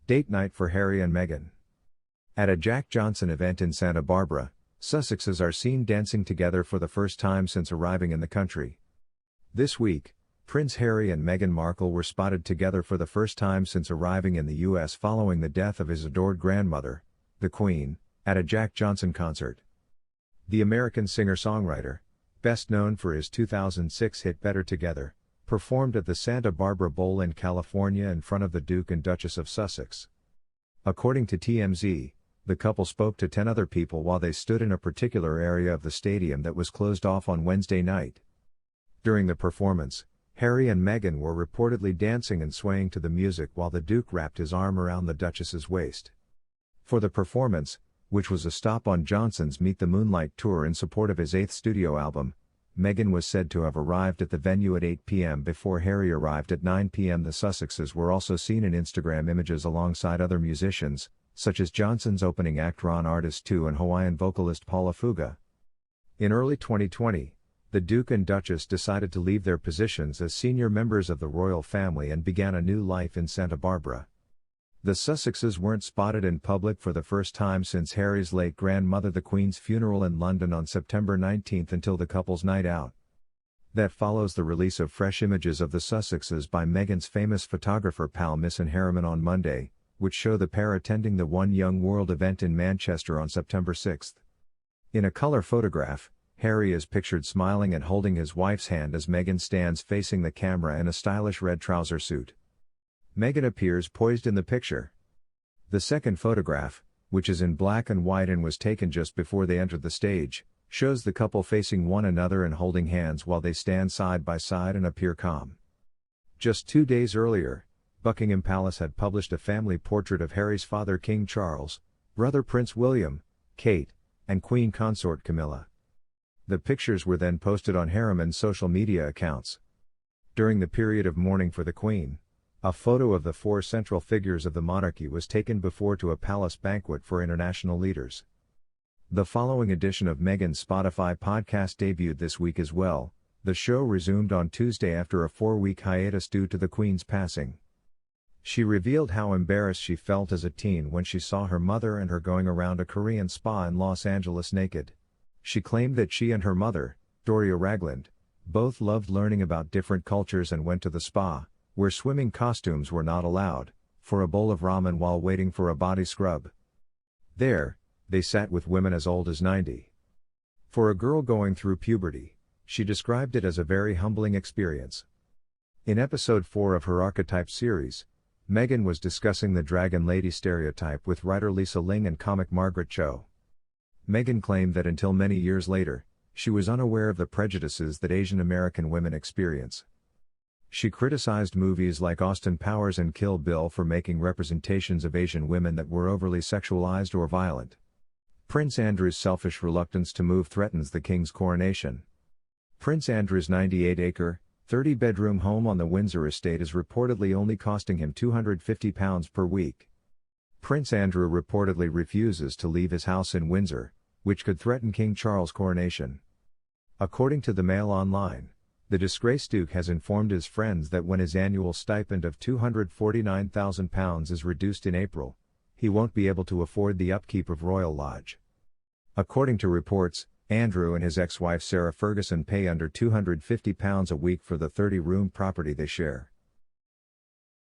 Date night for Harry and Meghan. At a Jack Johnson event in Santa Barbara, Sussexes are seen dancing together for the first time since arriving in the country. This week, Prince Harry and Meghan Markle were spotted together for the first time since arriving in the U.S. following the death of his adored grandmother, the Queen, at a Jack Johnson concert. The American singer-songwriter, best known for his 2006 hit Better Together, performed at the Santa Barbara Bowl in California in front of the Duke and Duchess of Sussex. According to TMZ, the couple spoke to 10 other people while they stood in a particular area of the stadium that was closed off on Wednesday night. During the performance, Harry and Meghan were reportedly dancing and swaying to the music while the Duke wrapped his arm around the Duchess's waist. For the performance, which was a stop on Johnson's Meet the Moonlight tour in support of his 8th studio album, Meghan was said to have arrived at the venue at 8 p.m. before Harry arrived at 9 p.m. The Sussexes were also seen in Instagram images alongside other musicians, such as Johnson's opening act Ron Artist II and Hawaiian vocalist Paula Fuga. In early 2020, the Duke and Duchess decided to leave their positions as senior members of the royal family and began a new life in Santa Barbara. The Sussexes weren't spotted in public for the first time since Harry's late grandmother the Queen's funeral in London on September 19 until the couple's night out. That follows the release of fresh images of the Sussexes by Meghan's famous photographer pal Miss and Harriman on Monday, which show the pair attending the One Young World event in Manchester on September 6. In a color photograph, Harry is pictured smiling and holding his wife's hand as Meghan stands facing the camera in a stylish red trouser suit. Meghan appears poised in the picture. The second photograph, which is in black and white and was taken just before they entered the stage, shows the couple facing one another and holding hands while they stand side by side and appear calm. Just 2 days earlier, Buckingham Palace had published a family portrait of Harry's father King Charles, brother Prince William, Kate, and Queen Consort Camilla. The pictures were then posted on Harriman's social media accounts. During the period of mourning for the Queen, a photo of the 4 central figures of the monarchy was taken before to a palace banquet for international leaders. The following edition of Meghan's Spotify podcast debuted this week as well. The show resumed on Tuesday after a 4-week hiatus due to the Queen's passing. She revealed how embarrassed she felt as a teen when she saw her mother and her going around a Korean spa in Los Angeles naked. She claimed that she and her mother, Doria Ragland, both loved learning about different cultures and went to the spa, where swimming costumes were not allowed, for a bowl of ramen while waiting for a body scrub. There, they sat with women as old as 90. For a girl going through puberty, she described it as a very humbling experience. In episode 4 of her Archetype series, Meghan was discussing the Dragon Lady stereotype with writer Lisa Ling and comic Margaret Cho. Meghan claimed that until many years later, she was unaware of the prejudices that Asian American women experience. She criticized movies like Austin Powers and Kill Bill for making representations of Asian women that were overly sexualized or violent. Prince Andrew's selfish reluctance to move threatens the king's coronation. Prince Andrew's 98-acre, 30-bedroom home on the Windsor estate is reportedly only costing him £250 per week. Prince Andrew reportedly refuses to leave his house in Windsor, which could threaten King Charles' coronation. According to the Mail Online, the disgraced Duke has informed his friends that when his annual stipend of £249,000 is reduced in April, he won't be able to afford the upkeep of Royal Lodge. According to reports, Andrew and his ex-wife Sarah Ferguson pay under £250 a week for the 30-room property they share.